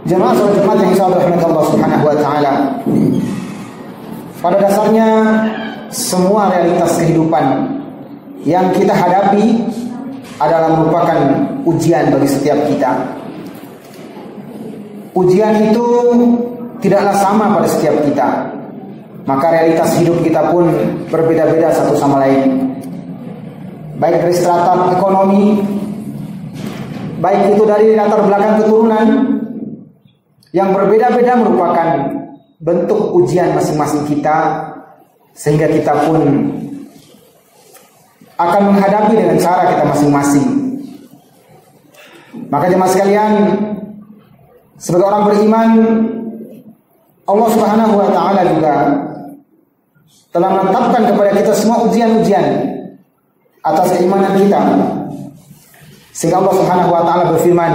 Jemaah salat Jumat yang insyaallah rahmat Allah Subhanahu wa taala. Pada dasarnya semua realitas kehidupan yang kita hadapi adalah merupakan ujian bagi setiap kita. Ujian itu tidaklah sama pada setiap kita. Maka realitas hidup kita pun berbeda-beda satu sama lain. Baik dari strata ekonomi, baik itu dari latar belakang keturunan, yang berbeda-beda merupakan bentuk ujian masing-masing kita, sehingga kita pun akan menghadapi dengan cara kita masing-masing. Maka jemaah sekalian, sebagai orang beriman, Allah Subhanahu wa taala juga telah menetapkan kepada kita semua ujian-ujian atas keimanan kita. Sehingga Allah Subhanahu wa taala berfirman,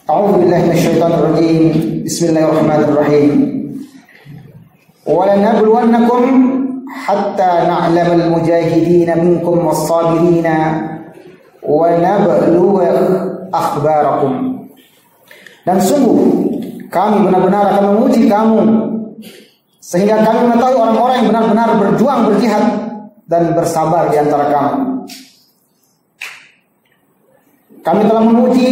A'udzu billahi minasyaitonir rajim. Bismillahirrahmanirrahim. Wa lanabluwannakum hatta na'lamal mujahidin minkum was-sabirin wa nabluwa akhbarakum. Dan sungguh kami benar-benar akan menguji kamu sehingga kami mengetahui orang-orang yang benar-benar berjuang, berjihad dan bersabar di antara kamu. Kami telah menguji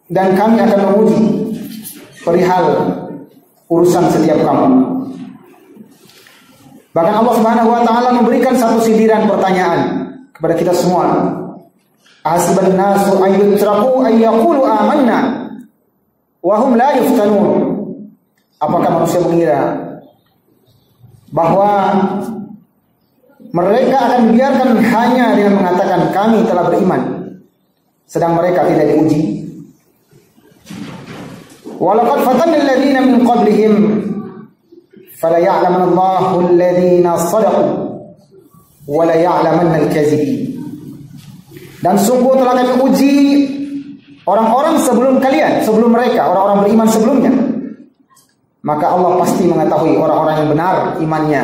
dan kami akan menguji perihal urusan setiap kamu. Bahkan Allah Subhanahu wa taala memberikan satu sindiran pertanyaan kepada kita semua. Ahasiban nasu an yutraku an yaqulu amanna wa hum la yuftanun. Apakah manusia mengira bahwa mereka akan dibiarkan hanya dengan mengatakan kami telah beriman, sedang mereka tidak diuji? Walaqad fatanna alladziina min qablihim fala ya'lamanna Allahu alladziina shadaqu wa la ya'lamanna al-kadzibin. Dan sungguh telah kami uji orang-orang sebelum kalian, sebelum mereka, orang-orang beriman sebelumnya. Maka Allah pasti mengetahui orang-orang yang benar imannya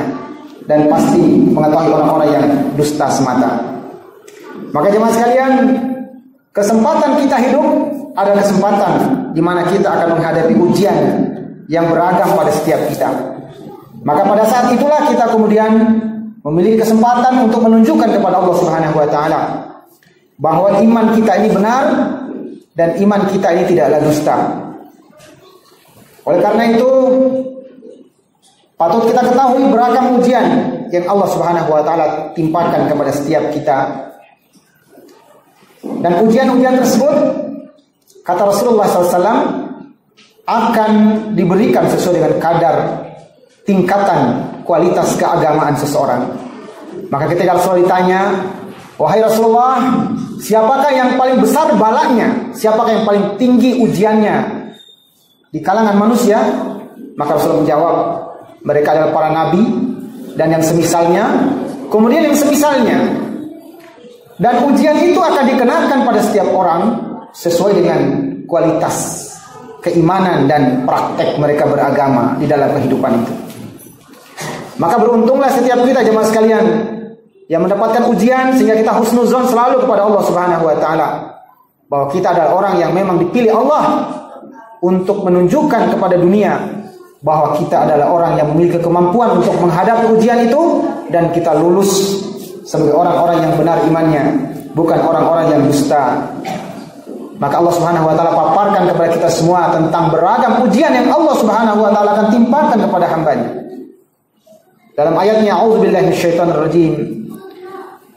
dan pasti mengetahui orang-orang yang dusta semata. Maka jemaah sekalian, kesempatan kita hidup adalah kesempatan di mana kita akan menghadapi ujian yang beragam pada setiap kita. Maka pada saat itulah kita kemudian memiliki kesempatan untuk menunjukkan kepada Allah Subhanahu wa taala bahwa iman kita ini benar dan iman kita ini tidaklah dusta. Oleh karena itu, patut kita ketahui beragam ujian yang Allah Subhanahu wa taala timpakan kepada setiap kita. Dan ujian-ujian tersebut, kata Rasulullah SAW, akan diberikan sesuai dengan kadar tingkatan kualitas keagamaan seseorang. Maka ketika Rasulullah ditanya, wahai Rasulullah, siapakah yang paling besar balanya? Siapakah yang paling tinggi ujiannya di kalangan manusia? Maka Rasulullah menjawab, mereka adalah para nabi dan yang semisalnya, kemudian yang semisalnya. Dan ujian itu akan dikenakan pada setiap orang sesuai dengan kualitas keimanan dan praktek mereka beragama di dalam kehidupan itu. Maka beruntunglah setiap kita jemaah sekalian yang mendapatkan ujian sehingga kita husnuzon selalu kepada Allah Subhanahu wa taala bahwa kita adalah orang yang memang dipilih Allah untuk menunjukkan kepada dunia bahwa kita adalah orang yang memiliki kemampuan untuk menghadapi ujian itu dan kita lulus sebagai orang-orang yang benar imannya, bukan orang-orang yang dusta. Maka Allah Subhanahu wa taala paparkan kepada kita semua tentang beragam ujian yang Allah Subhanahu wa taala akan timpakan kepada hamba-Nya. Dalam ayatnya, a'udzubillahi minasyaitonir rajim.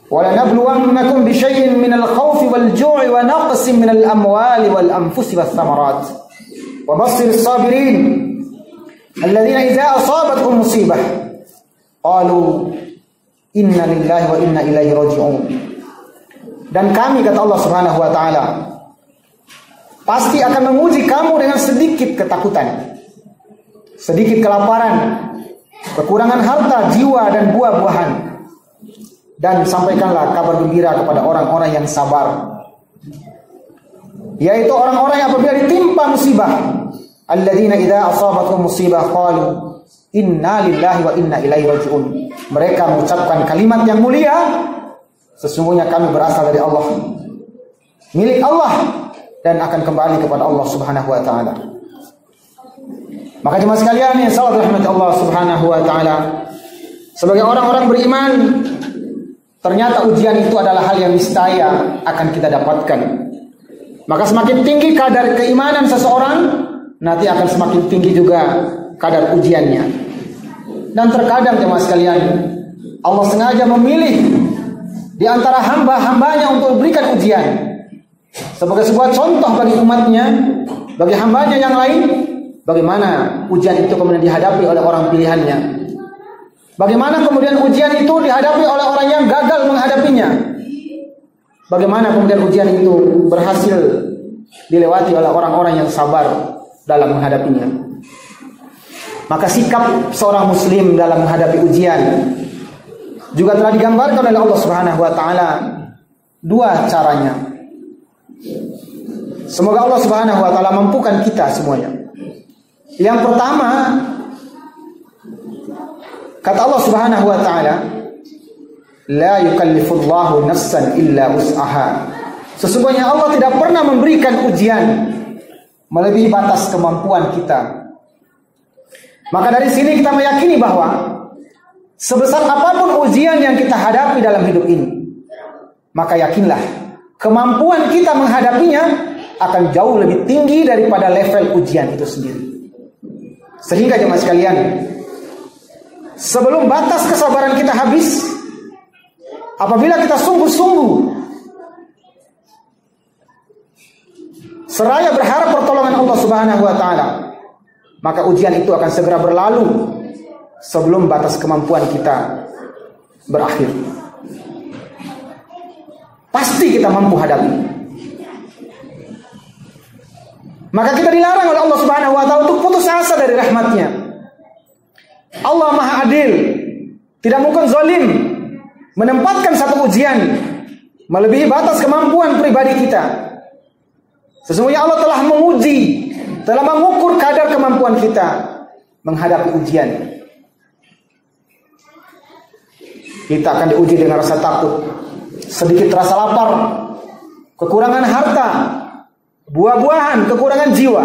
Wa lanabluwannakum bisyai'in minal khaufi wal ju'i wa naqsin minal amwali wal anfusi wath thamarat. Wa basshiris sabirin alladzina idza asabatuhum musibah qalu inna lillahi wa inna ilaihi raji'un. Dan kami, kata Allah Subhanahu wa taala, pasti akan menguji kamu dengan sedikit ketakutan, sedikit kelaparan, kekurangan harta, jiwa dan buah-buahan. Dan sampaikanlah kabar gembira kepada orang-orang yang sabar, yaitu orang-orang yang apabila ditimpa musibah, alladzina idza asabatuhum musibah qalu inna lillahi wa inna ilaihi raji'un. Mereka mengucapkan kalimat yang mulia, sesungguhnya kami berasal dari Allah, milik Allah, dan akan kembali kepada Allah Subhanahu wa taala. Maka jemaah sekalian yang salat rahmat Allah Subhanahu wa taala, sebagai orang-orang beriman, ternyata ujian itu adalah hal yang niscaya akan kita dapatkan. Maka semakin tinggi kadar keimanan seseorang, nanti akan semakin tinggi juga kadar ujiannya. Dan terkadang jemaah sekalian, Allah sengaja memilih di antara hamba-hambanya untuk memberikan ujian sebagai sebuah contoh bagi umatnya, bagi hambanya yang lain, bagaimana ujian itu kemudian dihadapi oleh orang pilihannya. Bagaimana kemudian ujian itu dihadapi oleh orang yang gagal menghadapinya. Bagaimana kemudian ujian itu berhasil dilewati oleh orang-orang yang sabar dalam menghadapinya. Maka sikap seorang muslim dalam menghadapi ujian juga telah digambarkan oleh Allah Subhanahu wa taala dua caranya. Semoga Allah Subhanahu wa taala mampukan kita semuanya. Yang pertama, kata Allah Subhanahu wa taala, la yukallifullahu nafsan illa wus'aha. Sesungguhnya Allah tidak pernah memberikan ujian melebihi batas kemampuan kita. Maka dari sini kita meyakini bahwa sebesar apapun ujian yang kita hadapi dalam hidup ini, maka yakinlah kemampuan kita menghadapinya akan jauh lebih tinggi daripada level ujian itu sendiri. Sehingga jemaah sekalian, sebelum batas kesabaran kita habis, apabila kita sungguh-sungguh seraya berharap pertolongan Allah Subhanahu wa taala, maka ujian itu akan segera berlalu sebelum batas kemampuan kita berakhir. Pasti kita mampu hadapi. Maka kita dilarang oleh Allah Subhanahu wa taala untuk putus asa dari rahmatnya. Allah Maha Adil, tidak mungkin zalim menempatkan satu ujian melebihi batas kemampuan pribadi kita. Sesungguhnya Allah telah menguji, telah mengukur kadar kemampuan kita menghadapi ujian. Kita akan diuji dengan rasa takut, sedikit rasa lapar, kekurangan harta, buah-buahan, kekurangan jiwa.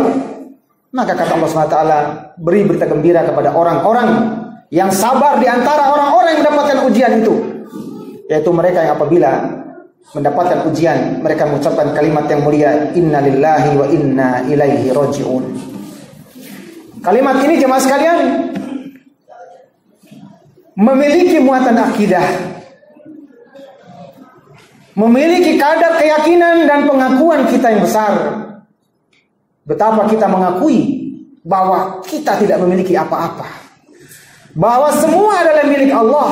Maka kata Allah SWT, beri berita gembira kepada orang-orang yang sabar di antara orang-orang yang mendapatkan ujian itu, yaitu mereka yang apabila mendapatkan ujian, mereka mengucapkan kalimat yang mulia, inna lillahi wa inna ilaihi raji'un. Kalimat ini jemaah sekalian memiliki muatan akidah, memiliki kadar keyakinan dan pengakuan kita yang besar. Betapa kita mengakui bahwa kita tidak memiliki apa-apa, bahwa semua adalah milik Allah,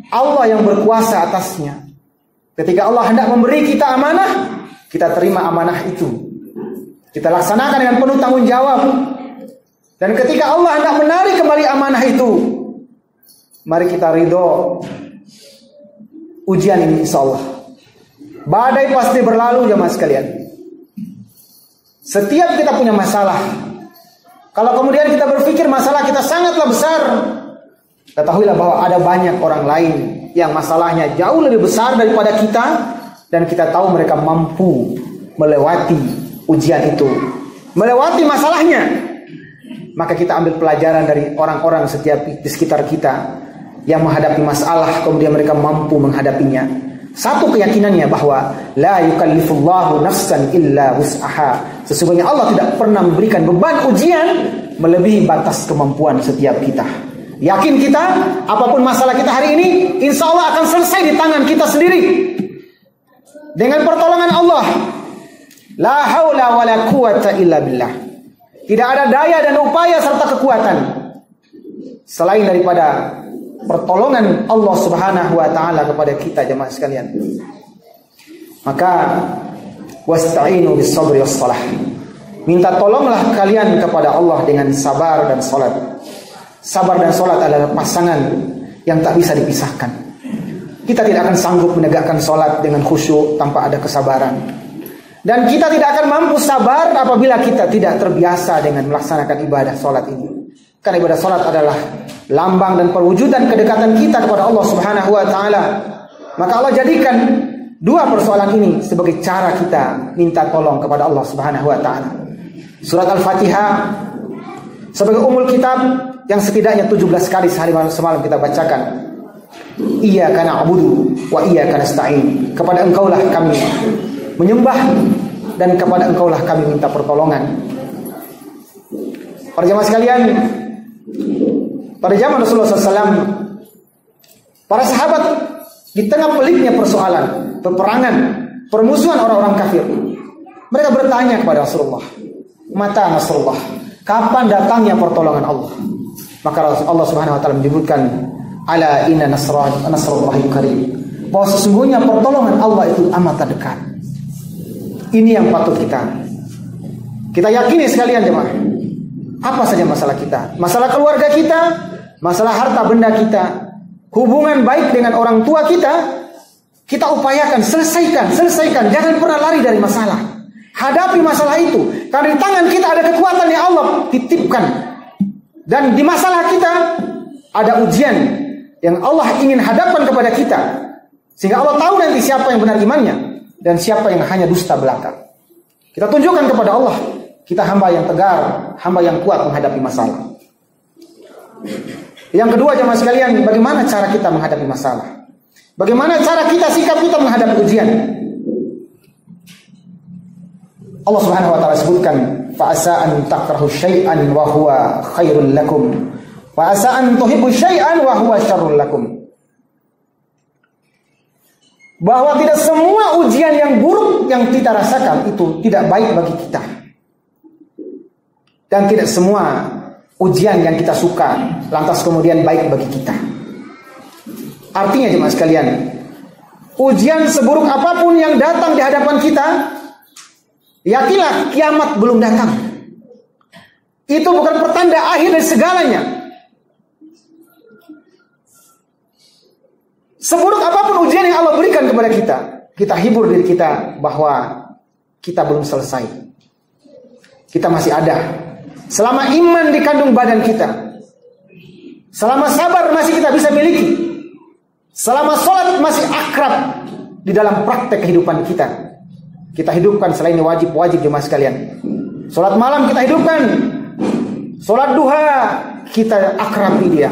Allah yang berkuasa atasnya. Ketika Allah hendak memberi kita amanah, kita terima amanah itu, kita laksanakan dengan penuh tanggung jawab. Dan ketika Allah hendak menarik kembali amanah itu, mari kita ridho ujian ini, insya Allah. Badai pasti berlalu jemaah sekalian. Setiap kita punya masalah, kalau kemudian kita berpikir masalah kita sangatlah besar, ketahuilah bahwa ada banyak orang lain yang masalahnya jauh lebih besar daripada kita, dan kita tahu mereka mampu melewati ujian itu, melewati masalahnya. Maka kita ambil pelajaran dari orang-orang setiap di sekitar kita yang menghadapi masalah, kemudian mereka mampu menghadapinya. Satu keyakinannya bahwa la yukallifullahu nafsan illa wus'aha. Sesungguhnya Allah tidak pernah memberikan beban ujian melebihi batas kemampuan setiap kita. Yakin kita, apapun masalah kita hari ini, insya Allah akan selesai di tangan kita sendiri dengan pertolongan Allah. La haula wala quwata illa billah. Tidak ada daya dan upaya serta kekuatan selain daripada pertolongan Allah Subhanahu wa taala kepada kita jemaah sekalian. Maka wasta'inu bis sabri was salah. Minta tolonglah kalian kepada Allah dengan sabar dan salat. Sabar dan salat adalah pasangan yang tak bisa dipisahkan. Kita tidak akan sanggup menegakkan salat dengan khusyuk tanpa ada kesabaran. Dan kita tidak akan mampu sabar apabila kita tidak terbiasa dengan melaksanakan ibadah salat ini. Karena ibadah salat adalah lambang dan perwujudan kedekatan kita kepada Allah Subhanahu wa taala. Maka Allah jadikan dua persoalan ini sebagai cara kita minta tolong kepada Allah Subhanahu wa taala. Surat Al-Fatihah sebagai umul kitab yang setidaknya 17 kali sehari semalam kita bacakan. Iyyaka na'budu wa iyyaka nasta'in. Kepada Engkaulah kami menyembah dan kepada Engkaulah kami minta pertolongan. Para jemaah sekalian, pada zaman Rasulullah SAW, para sahabat di tengah peliknya persoalan, peperangan, permusuhan orang-orang kafir, mereka bertanya kepada Rasulullah, mata Nasrullah, kapan datangnya pertolongan Allah? Maka Allah Subhanahu wa taala menyebutkan, ala inna nasrullahi qarib, bahwa sesungguhnya pertolongan Allah itu amat dekat. Ini yang patut kita yakini sekalian jemaah. Apa saja masalah kita, masalah keluarga kita, masalah harta benda kita, hubungan baik dengan orang tua kita upayakan selesaikan, jangan pernah lari dari masalah. Hadapi masalah itu, karena di tangan kita ada kekuatan yang Allah titipkan. Dan di masalah kita ada ujian yang Allah ingin hadapkan kepada kita, sehingga Allah tahu nanti siapa yang benar imannya dan siapa yang hanya dusta belaka. Kita tunjukkan kepada Allah, kita hamba yang tegar, hamba yang kuat menghadapi masalah. Yang kedua jemaah sekalian, bagaimana cara kita menghadapi masalah? Bagaimana cara sikap kita menghadapi ujian? Allah Subhanahu wa taala sebutkan, fa asa an takrahu syai'an wa huwa khairul lakum wa asa an tuhibbu syai'an wa huwa syarrul lakum. Bahwa tidak semua ujian yang buruk yang kita rasakan itu tidak baik bagi kita. Dan tidak semua ujian yang kita suka lantas kemudian baik bagi kita. Artinya jemaah sekalian, ujian seburuk apapun yang datang di hadapan kita, yakinlah kiamat belum datang. Itu bukan pertanda akhir dari segalanya. Seburuk apapun ujian yang Allah berikan kepada kita, kita hibur diri kita bahwa kita belum selesai. Kita masih ada. Selama iman di kandung badan kita, selama sabar masih kita bisa miliki, selama sholat masih akrab di dalam praktek kehidupan kita, kita hidupkan. Selain wajib jemaah sekalian, sholat malam kita hidupkan, sholat duha kita akrabi dia.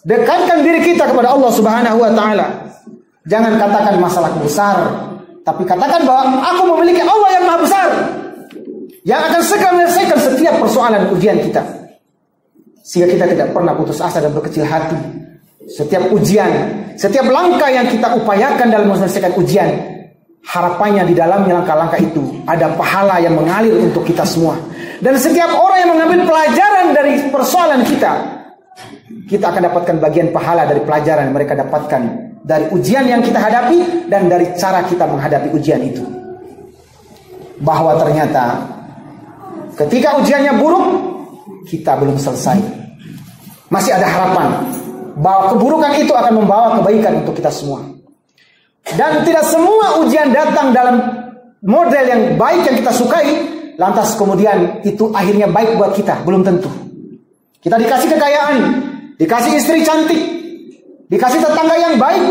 Dekatkan diri kita kepada Allah Subhanahu wa taala. Jangan katakan masalahku besar, tapi katakan bahwa aku memiliki Allah yang Maha besar, yang akan segera menyelesaikan setiap persoalan ujian kita, sehingga kita tidak pernah putus asa dan berkecil hati. Setiap ujian, setiap langkah yang kita upayakan dalam menyelesaikan ujian, harapannya di dalamnya langkah-langkah itu ada pahala yang mengalir untuk kita semua. Dan setiap orang yang mengambil pelajaran dari persoalan kita akan dapatkan bagian pahala dari pelajaran yang mereka dapatkan dari ujian yang kita hadapi dan dari cara kita menghadapi ujian itu. Bahwa ternyata ketika ujiannya buruk, kita belum selesai. Masih ada harapan bahwa keburukan itu akan membawa kebaikan untuk kita semua. Dan tidak semua ujian datang dalam model yang baik yang kita sukai, lantas kemudian itu akhirnya baik buat kita. Belum tentu. Kita dikasih kekayaan, dikasih istri cantik, dikasih tetangga yang baik,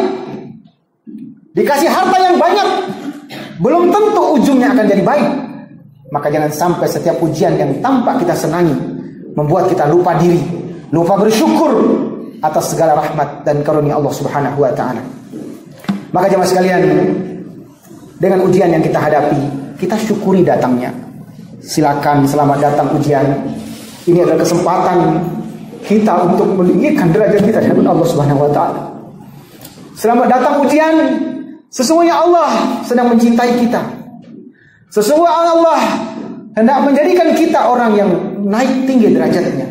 dikasih harta yang banyak, belum tentu ujungnya akan jadi baik. Maka jangan sampai setiap ujian yang tampak kita senangi membuat kita lupa diri, lupa bersyukur atas segala rahmat dan karunia Allah Subhanahu wa taala. Maka jemaah sekalian, dengan ujian yang kita hadapi, kita syukuri datangnya. Silakan, selamat datang ujian. Ini adalah kesempatan kita untuk meninggikan derajat kita di hadapan Allah Subhanahu wa taala. Selamat datang ujian. Sesungguhnya Allah sedang mencintai kita. Sesungguhnya Allah hendak menjadikan kita orang yang naik tinggi derajatnya.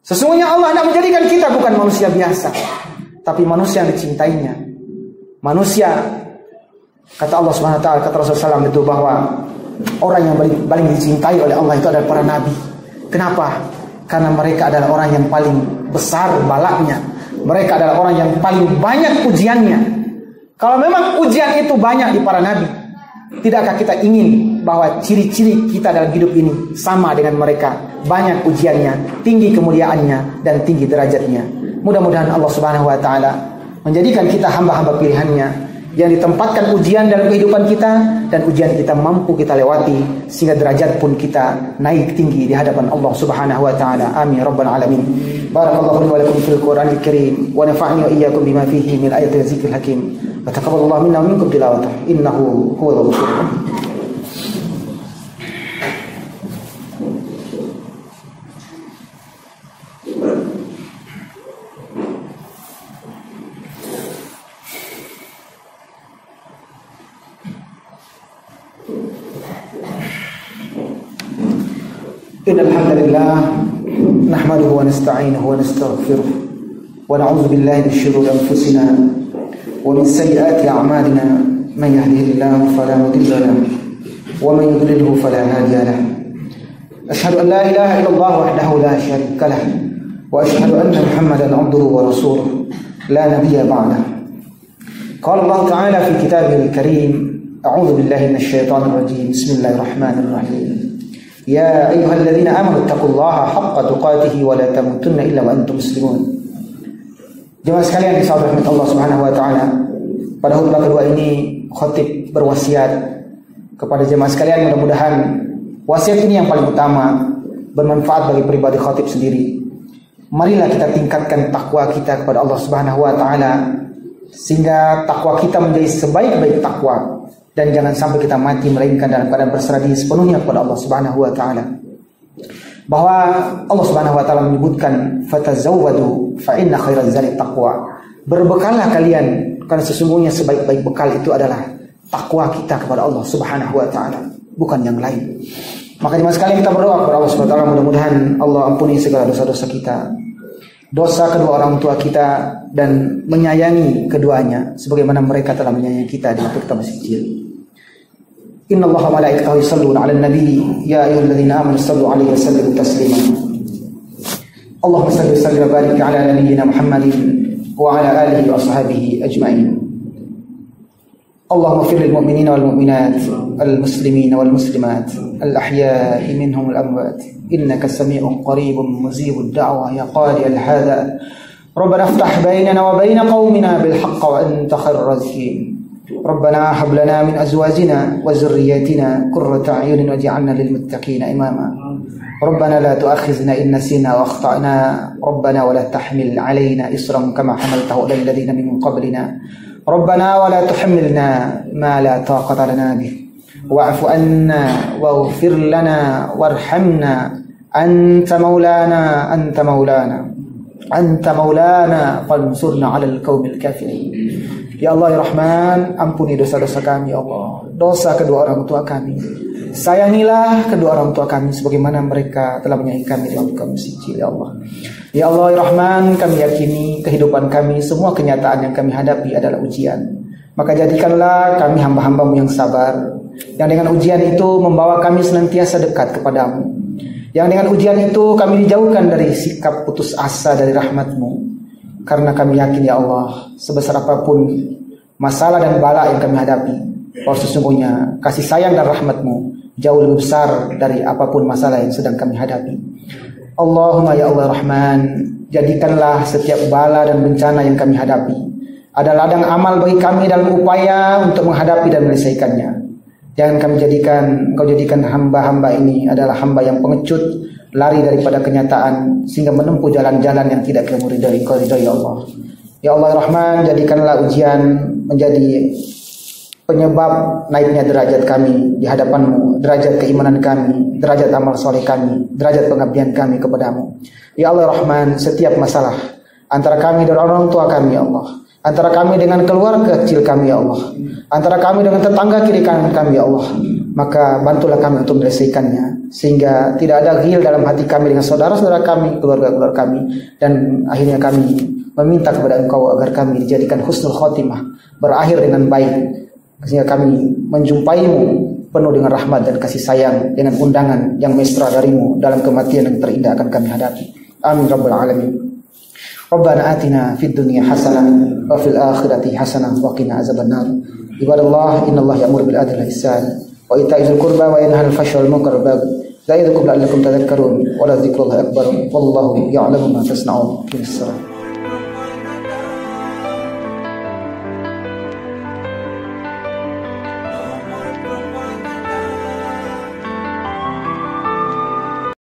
Sesungguhnya Allah hendak menjadikan kita bukan manusia biasa, tapi manusia yang dicintainya. Manusia, kata Allah Subhanahu wa taala, kata Rasulullah SAW itu bahwa orang yang paling dicintai oleh Allah itu adalah para nabi. Kenapa? Karena mereka adalah orang yang paling besar balaknya. Mereka adalah orang yang paling banyak ujiannya. Kalau memang ujian itu banyak di para nabi, tidakkah kita ingin bahwa ciri-ciri kita dalam hidup ini sama dengan mereka? Banyak ujiannya, tinggi kemuliaannya, dan tinggi derajatnya. Mudah-mudahan Allah Subhanahu wa taala menjadikan kita hamba-hamba pilihannya yang ditempatkan ujian dalam kehidupan kita, dan ujian kita mampu kita lewati sehingga derajat pun kita naik tinggi di hadapan Allah Subhanahu wa taala. Amin rabbal alamin. Barakallahu li wa lakum fil Qur'anil Karim wa nafa'ani wa iyyakum bima fihi min ayatil zikril hakim. Wa taqabbalallahu minna wa minkum tilawatahu innahu huwal ghafurur rahim. Innal hamdalillah nahmaduhu wa nasta'inuhu wa nastaghfiruh wa na'udzu billahi min shururi anfusina wa min sayyiati a'malina man yahdihillahu fala mudilla lahu wa man yudlilhu fala hadiya lahu. Ashhadu an la ilaha illallah wahdahu la syarika lahu wa ashhadu anna Muhammadan 'abduhu wa rasuluhu la nabiyya ba'dahu. Qala Allah ta'ala fi kitabihil karim, a'udzu billahi minasy syaithanir rajim. Bismillahirrahmanirrahim. Ya ayyuhalladzina amanu taqullaha haqqa tuqatih wa la tamutunna illa wa antum muslimun. Jemaah sekalian disayangkan Allah Subhanahu wa taala, pada khutbah kedua ini khatib berwasiat kepada jemaah sekalian, mudah-mudahan wasiat ini yang paling utama bermanfaat bagi pribadi khatib sendiri. Marilah kita tingkatkan takwa kita kepada Allah Subhanahu wa taala sehingga takwa kita menjadi sebaik-baik takwa. Dan jangan sampai kita mati melainkan dalam keadaan berserah diri sepenuhnya kepada Allah Subhanahu wa taala. Bahwa Allah Subhanahu wa taala menyebutkan fatazawwadu fa inna khairaz zadi taqwa. Berbekallah kalian karena sesungguhnya sebaik-baik bekal itu adalah takwa kita kepada Allah Subhanahu wa taala, bukan yang lain. Maka jemaah sekalian kita berdoa kepada Allah Subhanahu wa taala, mudah-mudahan Allah ampuni segala dosa-dosa kita, dosa kedua orang tua kita, dan menyayangi keduanya sebagaimana mereka telah menyayangi kita di waktu kita masih kecil. Inna Allah wa malaikatahu yusalluna 'alan nabi ya ayyuhalladzina amanu sallu 'alaihi wa sallimu taslima. Allahumma salli wa sallim wa barik 'ala nabiyyina Muhammadin wa 'ala alihi wa ashabihi ajma'in. Allahumma ighfir lil mu'minina wal mu'minat, al muslimina wal muslimat, al ahya'i minhum wal amwat, innaka sami'un qaribun mujibud da'wa ya qadi al hadha. Rabbana iftah bainana wa bain qaumina bil haqq wa anta khairur raziqin. Rabbana hab lana min azwajina wa dhurriyyatina qurrata a'yunin waj'alna lil muttaqina imama. Rabbana la tu'akhizna in nasina wa akhtana. Rabbana wa la tahmil 'alaina isran kama hamaltahu 'alal ladzina min qablina. Rabbana wa la tuhammilna ma la taqata lana bih. Wa'fu 'anna waghfir lana warhamna anta maulana anta maulana fansurna 'alal qaumil kafirin. Ya Allah ya Rahman, ampuni dosa-dosa kami ya Allah, dosa kedua orang tua kami. Sayangilah kedua orang tua kami sebagaimana mereka telah menyayangi kami di waktu kami masih kecil ya Allah. Ya Allah ya Rahman, kami yakini kehidupan kami, semua kenyataan yang kami hadapi adalah ujian. Maka jadikanlah kami hamba-hambamu yang sabar, yang dengan ujian itu membawa kami senantiasa dekat kepadamu, yang dengan ujian itu kami dijauhkan dari sikap putus asa dari rahmat-Mu. Karena kami yakin ya Allah, sebesar apapun masalah dan bala yang kami hadapi, bahwa sesungguhnya kasih sayang dan rahmat-Mu jauh lebih besar dari apapun masalah yang sedang kami hadapi. Allahumma ya Allah Rahman, jadikanlah setiap bala dan bencana yang kami hadapi adalah ladang amal bagi kami dalam upaya untuk menghadapi dan menyelesaikannya. Jangan kami Engkau jadikan hamba-hamba ini adalah hamba yang pengecut, lari daripada kenyataan sehingga menempuh jalan-jalan yang tidak Engkau ridhai ya Allah. Ya Allah Rahman, jadikanlah ujian menjadi penyebab naiknya derajat kami di hadapan-Mu, derajat keimanan kami, derajat amal soleh kami, derajat pengabdian kami kepadamu. Ya Allah Rahman, setiap masalah antara kami dan orang tua kami ya Allah, antara kami dengan keluarga kecil kami ya Allah, antara kami dengan tetangga kiri kanan kami ya Allah, maka bantulah kami untuk menyelesaikannya sehingga tidak ada ghil dalam hati kami dengan saudara-saudara kami, keluarga-keluarga kami, dan akhirnya kami meminta kepada Engkau agar kami dijadikan husnul khotimah, berakhir dengan baik, sehingga kami menjumpai-Mu penuh dengan rahmat dan kasih sayang, dengan undangan yang mesra dari-Mu dalam kematian yang terindah akan kami hadapi. Amin rabbal alamin. Rabbana atina fid dunya hasanah wa fil akhirati hasanah wa qina azabannar. Ibadallah, innallaha ya'muru bil adli wal ihsan wa ita'izil qurba wa yanha 'anil fahsya'i wal munkari wal baghi. Ya'idukum la'allakum tadhakkarun wa la dzikrullahi akbar. Wallahu ya'lamu ma tasna'un.